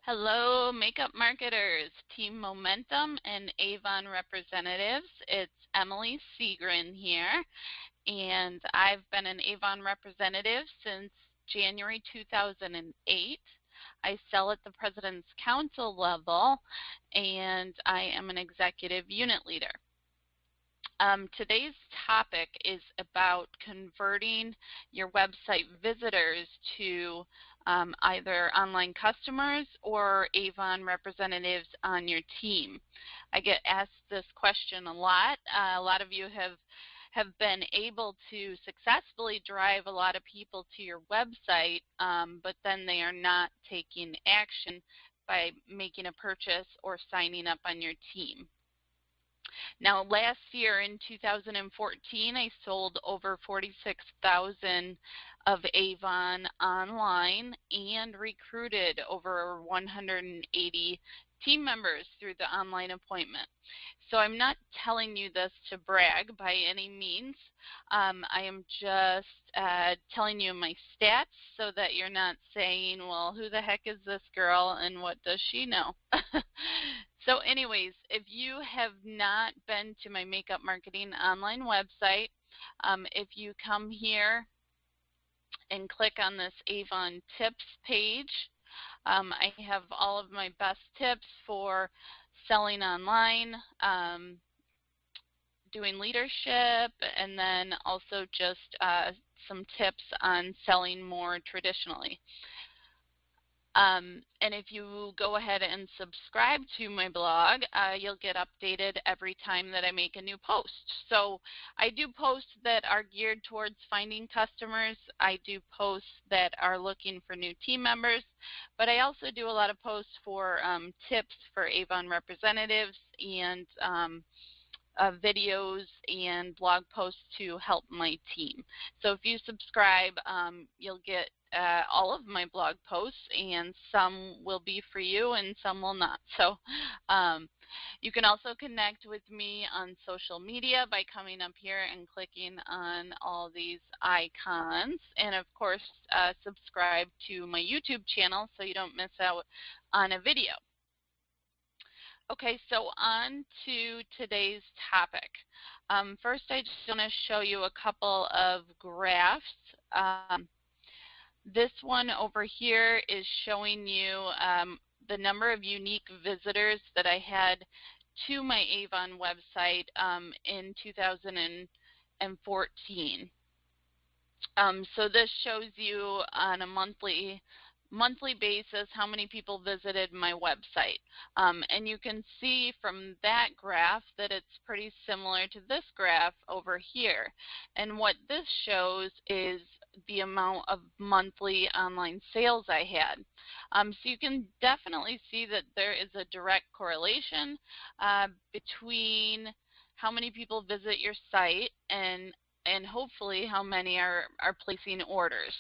Hello, makeup marketers, Team Momentum, and Avon representatives. It's Emily Seagrin here, and I've been an Avon representative since January 2008. I sell at the President's Council level, and I am an executive unit leader. Today's topic is about converting your website visitors to either online customers or Avon representatives on your team. I get asked this question a lot. A lot of you have been able to successfully drive a lot of people to your website, but then they are not taking action by making a purchase or signing up on your team. Now, last year in 2014, I sold over 46,000 of Avon online and recruited over 180 team members through the online appointment. So I'm not telling you this to brag by any means. I am just telling you my stats so that you're not saying, well, who the heck is this girl and what does she know? So anyways, if you have not been to my makeup marketing online website, if you come here and click on this Avon tips page, I have all of my best tips for selling online, doing leadership, and then also just some tips on selling more traditionally. And if you go ahead and subscribe to my blog, you'll get updated every time that I make a new post. So I do posts that are geared towards finding customers. I do posts that are looking for new team members. But I also do a lot of posts for tips for Avon representatives and videos and blog posts to help my team. So if you subscribe, you'll get all of my blog posts, and some will be for you and some will not. So you can also connect with me on social media by coming up here and clicking on all these icons, and of course subscribe to my YouTube channel so you don't miss out on a video. Okay, so on to today's topic. First, I just want to show you a couple of graphs. This one over here is showing you the number of unique visitors that I had to my Avon website in 2014. So this shows you on a monthly basis how many people visited my website. And you can see from that graph that it's pretty similar to this graph over here. And what this shows is the amount of monthly online sales I had. So you can definitely see that there is a direct correlation between how many people visit your site and hopefully how many are placing orders.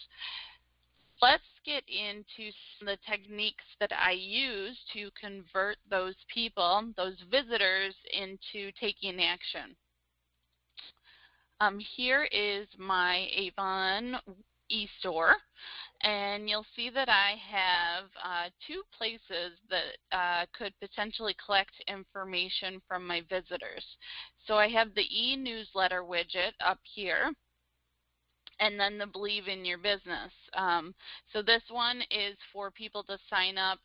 Let's get into some of the techniques that I use to convert those people, those visitors, into taking action. Here is my Avon e-store, and you'll see that I have two places that could potentially collect information from my visitors. So I have the e-newsletter widget up here, and then the Believe in Your Business. So this one is for people to sign up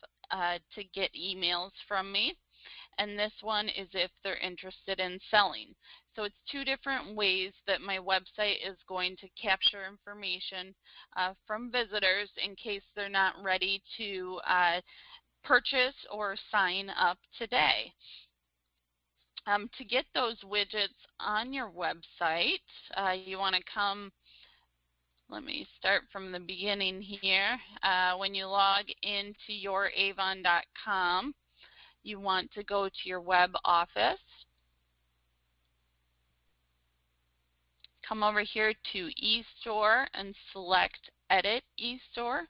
to get emails from me, and this one is if they're interested in selling. So it's two different ways that my website is going to capture information from visitors in case they're not ready to purchase or sign up today. To get those widgets on your website, you want to come. Let me start from the beginning here. When you log into youravon.com, you want to go to your web office. Come over here to eStore and select Edit eStore.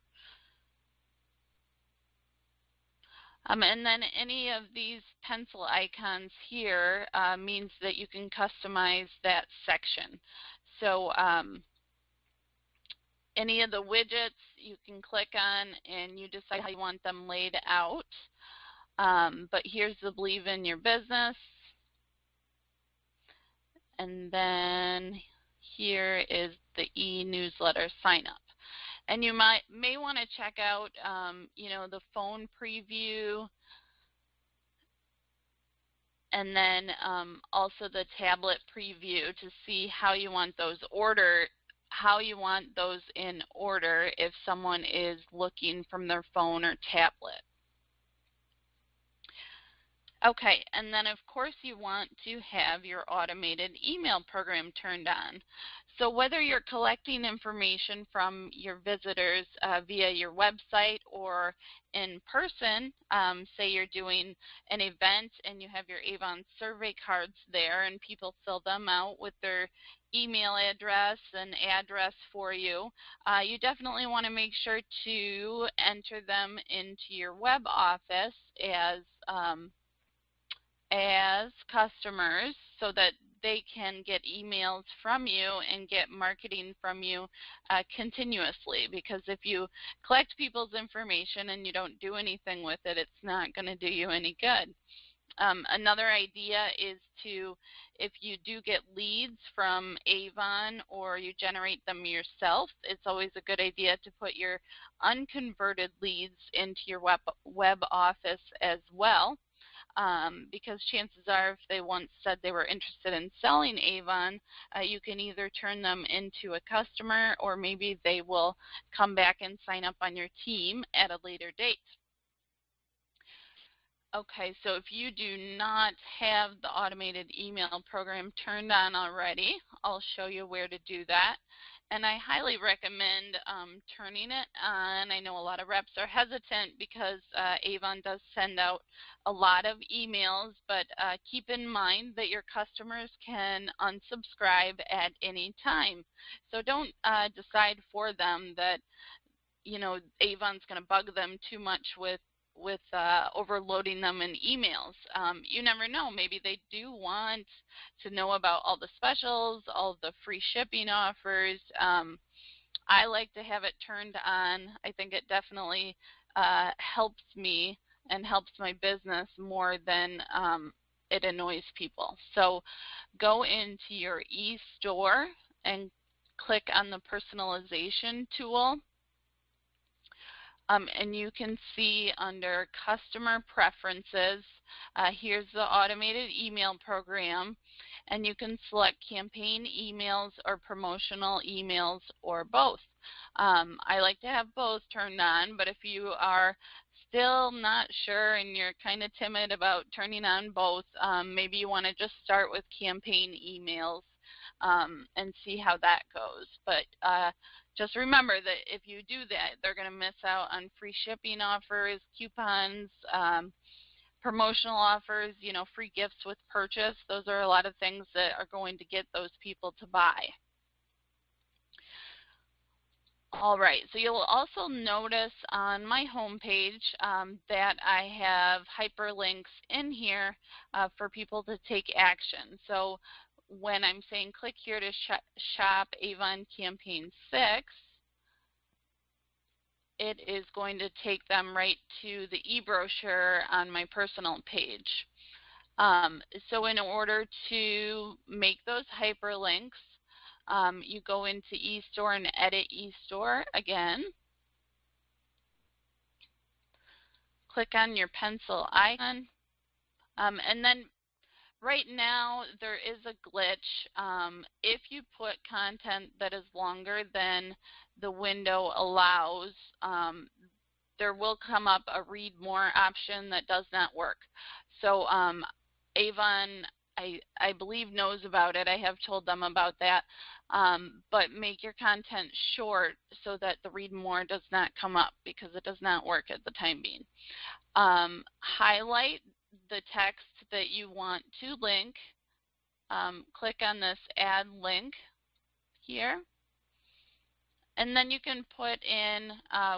And then any of these pencil icons here means that you can customize that section. So any of the widgets, you can click on and you decide how you want them laid out. But here's the Believe in Your Business. And then here is the e-newsletter sign up. And you may want to check out, the phone preview, and then also the tablet preview to see how you want those in order if someone is looking from their phone or tablet. Okay, and then of course you want to have your automated email program turned on. So whether you're collecting information from your visitors via your website or in person, say you're doing an event and you have your Avon survey cards there and people fill them out with their email address and address for you, you definitely want to make sure to enter them into your web office as customers so that they can get emails from you and get marketing from you continuously, because if you collect people's information and you don't do anything with it, it's not going to do you any good. Another idea is if you do get leads from Avon or you generate them yourself, it's always a good idea to put your unconverted leads into your web office as well. Because chances are if they once said they were interested in selling Avon, you can either turn them into a customer or maybe they will come back and sign up on your team at a later date. Okay, so if you do not have the automated email program turned on already, I'll show you where to do that. And I highly recommend turning it on. I know a lot of reps are hesitant because Avon does send out a lot of emails, but keep in mind that your customers can unsubscribe at any time. So don't decide for them that Avon's going to bug them too much with overloading them in emails. You never know. Maybe they do want to know about all the specials, all the free shipping offers. I like to have it turned on. I think it definitely helps me and helps my business more than it annoys people. So go into your e-store and click on the personalization tool. And you can see under customer preferences, here's the automated email program, and you can select campaign emails or promotional emails or both. I like to have both turned on, but if you are still not sure and you're kind of timid about turning on both, maybe you want to just start with campaign emails and see how that goes. But just remember that if you do that, they're going to miss out on free shipping offers, coupons, promotional offers, free gifts with purchase. Those are a lot of things that are going to get those people to buy. All right, so you'll also notice on my homepage that I have hyperlinks in here for people to take action. So when I'm saying click here to shop Avon Campaign 6, it is going to take them right to the e-brochure on my personal page. So in order to make those hyperlinks, you go into eStore and edit eStore again. Click on your pencil icon, and then right now there is a glitch. If you put content that is longer than the window allows, there will come up a read more option that does not work. So Avon, I believe, knows about it. I have told them about that. But make your content short so that the read more does not come up, because it does not work at the time being. Highlight the text that you want to link. Click on this add link here. And then you can put in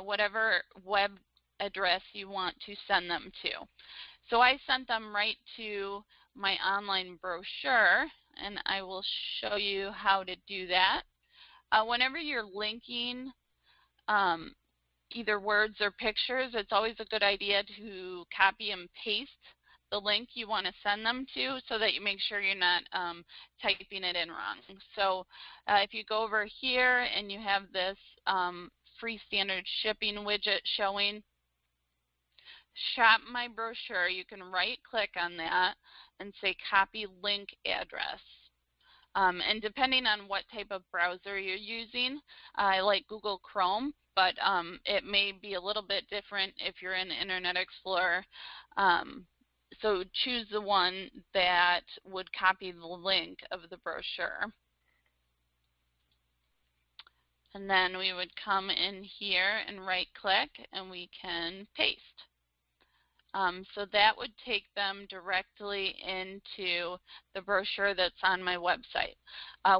whatever web address you want to send them to. So I sent them right to my online brochure, and I will show you how to do that. Whenever you're linking either words or pictures, it's always a good idea to copy and paste the link you want to send them to so that you make sure you're not typing it in wrong. So if you go over here and you have this free standard shipping widget showing Shop My Brochure, you can right click on that and say copy link address. And depending on what type of browser you're using, I like Google Chrome, but it may be a little bit different if you're in Internet Explorer. So choose the one that would copy the link of the brochure. And then we would come in here and right click and we can paste. So that would take them directly into the brochure that's on my website.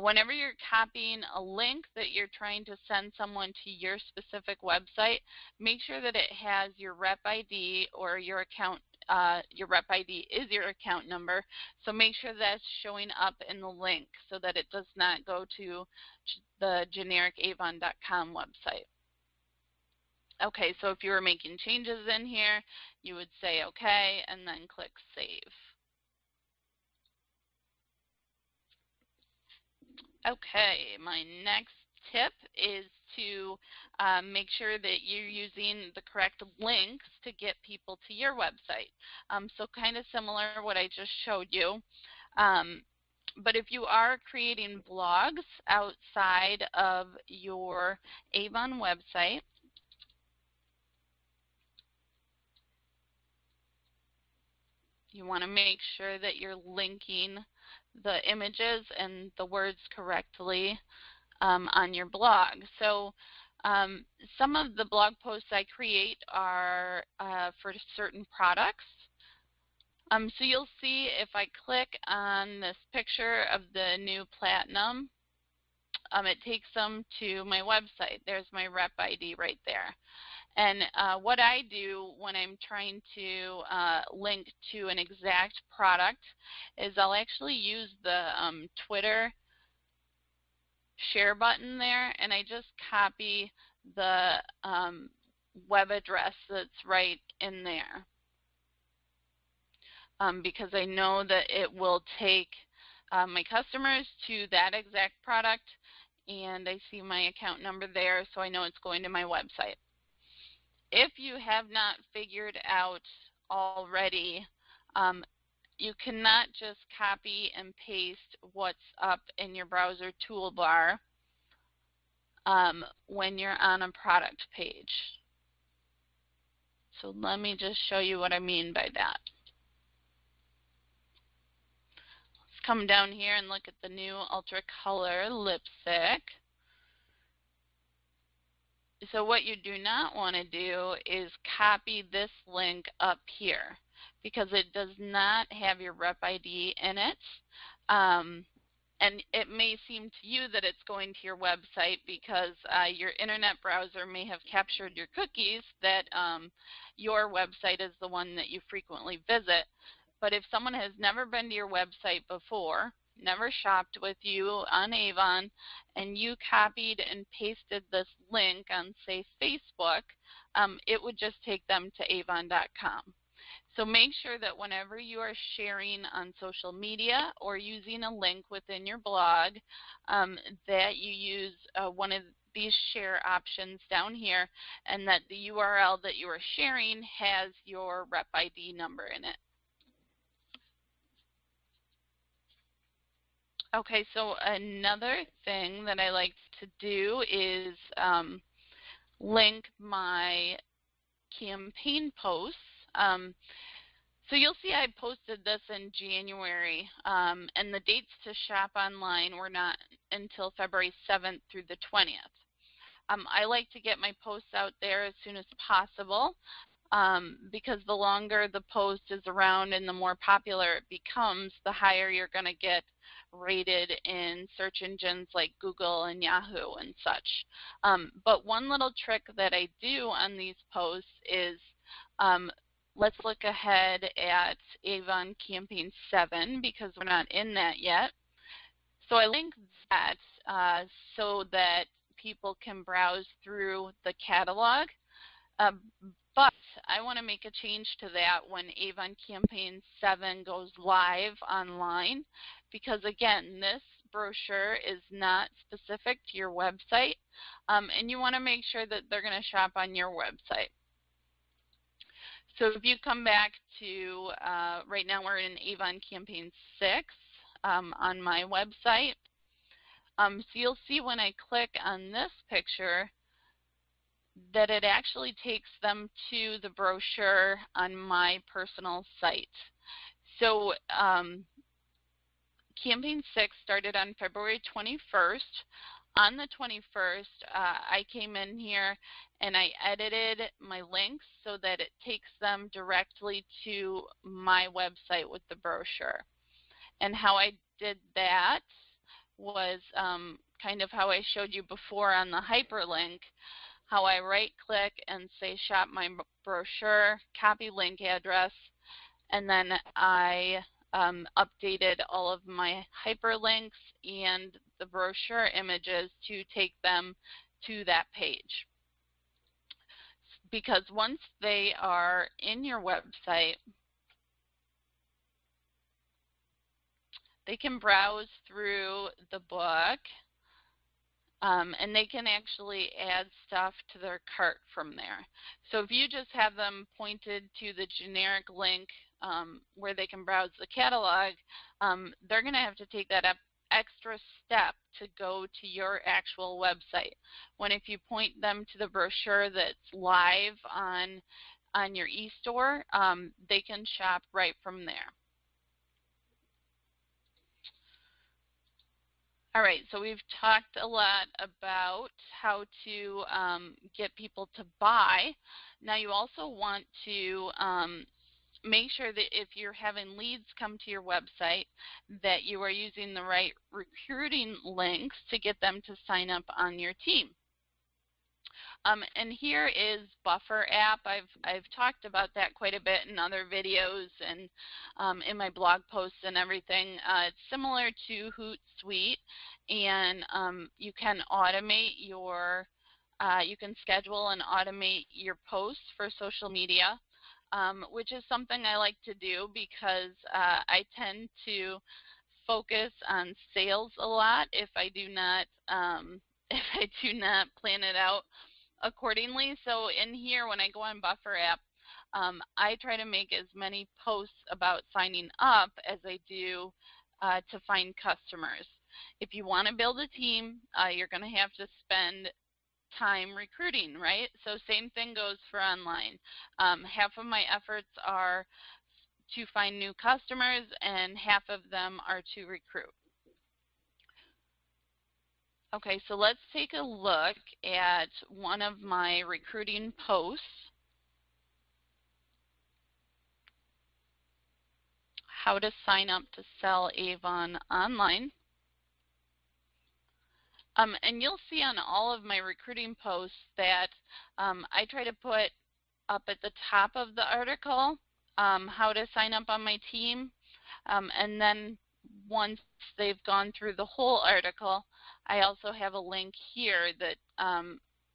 Whenever you're copying a link that you're trying to send someone to your specific website, make sure that it has your rep ID or your account. Your rep ID is your account number, so make sure that's showing up in the link so that it does not go to the generic avon.com website. Okay, so if you were making changes in here, you would say okay and then click save. Okay, my next tip is to make sure that you're using the correct links to get people to your website. So kind of similar to what I just showed you. But if you are creating blogs outside of your Avon website, you want to make sure that you're linking the images and the words correctly on your blog. So some of the blog posts I create are for certain products. So you'll see if I click on this picture of the new Platinum, it takes them to my website. There's my rep ID right there. And what I do when I'm trying to link to an exact product is I'll actually use the Twitter share button there, and I just copy the web address that's right in there. Because I know that it will take my customers to that exact product, and I see my account number there, so I know it's going to my website. If you have not figured out already, you cannot just copy and paste what's up in your browser toolbar when you're on a product page. So let me just show you what I mean by that. Let's come down here and look at the new Ultra Color lipstick. So what you do not want to do is copy this link up here because it does not have your rep ID in it. And it may seem to you that it's going to your website because your internet browser may have captured your cookies that your website is the one that you frequently visit. But if someone has never been to your website before, never shopped with you on Avon, and you copied and pasted this link on, say, Facebook, it would just take them to avon.com. So make sure that whenever you are sharing on social media or using a link within your blog, that you use one of these share options down here, and that the URL that you are sharing has your rep ID number in it. Okay, so another thing that I like to do is link my campaign posts. So you'll see I posted this in January, and the dates to shop online were not until February 7th through the 20th. I like to get my posts out there as soon as possible because the longer the post is around and the more popular it becomes, the higher you're going to get rated in search engines like Google and Yahoo and such. But one little trick that I do on these posts is let's look ahead at Avon Campaign 7 because we're not in that yet. So I link that so that people can browse through the catalog. But I want to make a change to that when Avon Campaign 7 goes live online, because again, this brochure is not specific to your website, and you want to make sure that they're going to shop on your website. So if you come back to, right now we're in Avon Campaign 6 on my website. So you'll see when I click on this picture that it actually takes them to the brochure on my personal site. So Campaign 6 started on February 21st. On the 21st, I came in here and I edited my links so that it takes them directly to my website with the brochure. And how I did that was kind of how I showed you before on the hyperlink, how I right-click and say shop my brochure, copy link address, and then I updated all of my hyperlinks and the brochure images to take them to that page. Because once they are in your website, they can browse through the book, and they can actually add stuff to their cart from there. So if you just have them pointed to the generic link where they can browse the catalog, they're going to have to take that extra step to go to your actual website. When if you point them to the brochure that's live on your e-store, they can shop right from there. All right, so we've talked a lot about how to get people to buy. Now you also want to make sure that if you're having leads come to your website, that you are using the right recruiting links to get them to sign up on your team. And here is Buffer app. I've talked about that quite a bit in other videos and in my blog posts and everything. It's similar to Hootsuite, and you can automate your, you can schedule and automate your posts for social media, which is something I like to do because I tend to focus on sales a lot if I do not plan it out accordingly. So in here, when I go on Buffer app, I try to make as many posts about signing up as I do to find customers. If you want to build a team, you're going to have to spend time recruiting, right? So same thing goes for online. Half of my efforts are to find new customers and half of them are to recruit. Okay, so let's take a look at one of my recruiting posts. How to sign up to sell Avon online. And you'll see on all of my recruiting posts that I try to put up at the top of the article how to sign up on my team. And then once they've gone through the whole article, I also have a link here that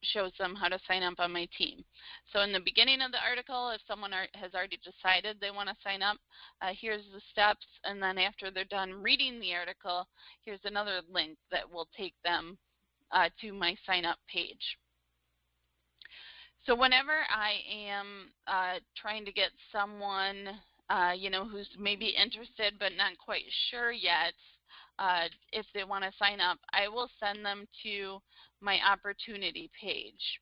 shows them how to sign up on my team. So in the beginning of the article, if someone has already decided they want to sign up, here's the steps. And then after they're done reading the article, here's another link that will take them to my sign up page. So whenever I am trying to get someone you know, who's maybe interested but not quite sure yet if they want to sign up, I will send them to my opportunity page.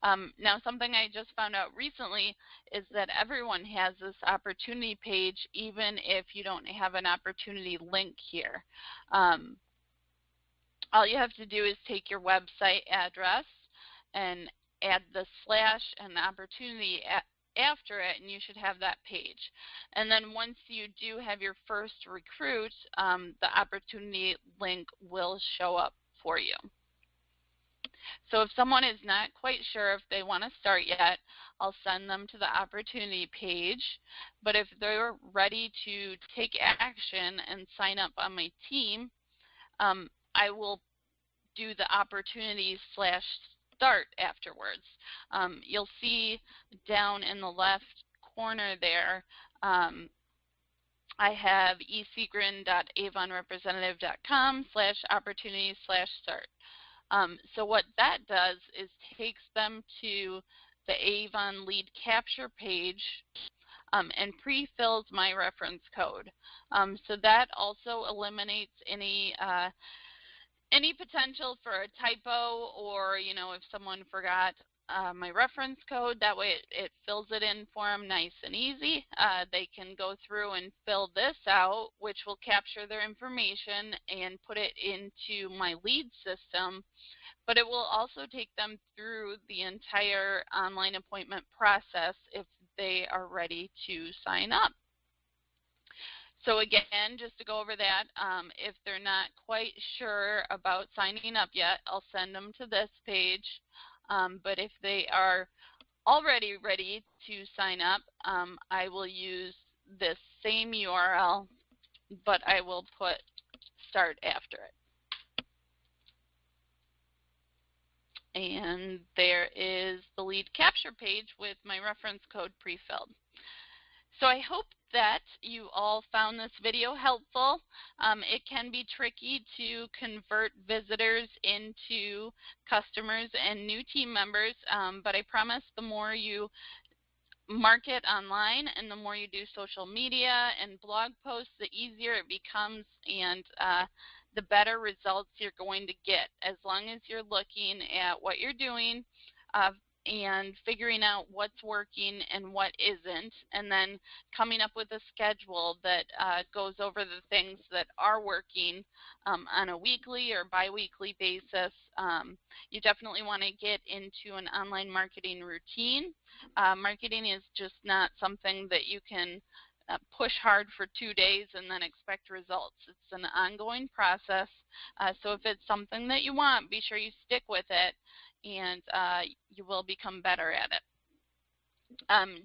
Now, something I just found out recently is that everyone has this opportunity page, even if you don't have an opportunity link here. All you have to do is take your website address and add the slash and opportunity after it, and you should have that page. And then once you do have your first recruit, the opportunity link will show up for you. So if someone is not quite sure if they want to start yet, I'll send them to the opportunity page. But if they're ready to take action and sign up on my team, I will do the opportunity slash start afterwards. You'll see down in the left corner there, I have esigren.avonrepresentative.com/opportunities/start. So what that does is takes them to the Avon lead capture page and pre-fills my reference code. So that also eliminates any potential for a typo, or if someone forgot my reference code. That way it fills it in for them nice and easy. They can go through and fill this out, which will capture their information and put it into my lead system. But it will also take them through the entire online appointment process if they are ready to sign up. So again, just to go over that, if they're not quite sure about signing up yet, I'll send them to this page. But if they are already ready to sign up, I will use this same URL, but I will put start after it. And there is the lead capture page with my reference code pre-filled. So I hope that you all found this video helpful. It can be tricky to convert visitors into customers and new team members, but I promise the more you market online and the more you do social media and blog posts, the easier it becomes, and the better results you're going to get, as long as you're looking at what you're doing and figuring out what's working and what isn't, and then coming up with a schedule that goes over the things that are working on a weekly or bi-weekly basis. You definitely want to get into an online marketing routine. Marketing is just not something that you can push hard for 2 days and then expect results. It's an ongoing process. So if it's something that you want, be sure you stick with it, and you will become better at it.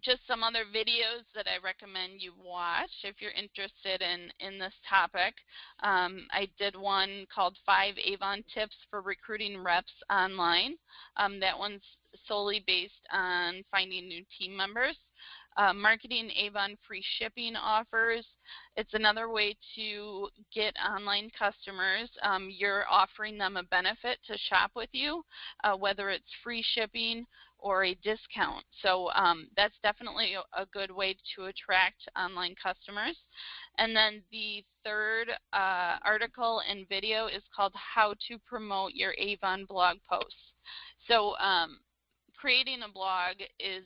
Just some other videos that I recommend you watch if you're interested in this topic. I did one called 5 Avon Tips for Recruiting Reps Online. That one's solely based on finding new team members. Marketing Avon free shipping offers. It's another way to get online customers. You're offering them a benefit to shop with you, whether it's free shipping or a discount. So that's definitely a good way to attract online customers. And then the third article and video is called How to Promote Your Avon Blog Posts. So creating a blog is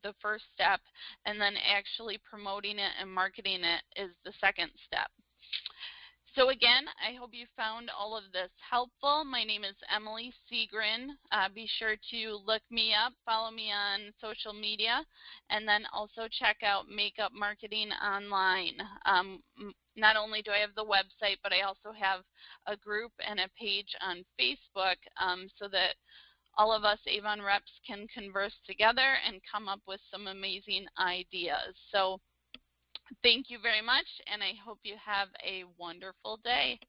the first step, and then actually promoting it and marketing it is the second step. So again, I hope you found all of this helpful. My name is Emily Seagren. Be sure to look me up, follow me on social media, and then also check out Makeup Marketing Online. Not only do I have the website, but I also have a group and a page on Facebook so that all of us Avon reps can converse together and come up with some amazing ideas. So thank you very much, and I hope you have a wonderful day.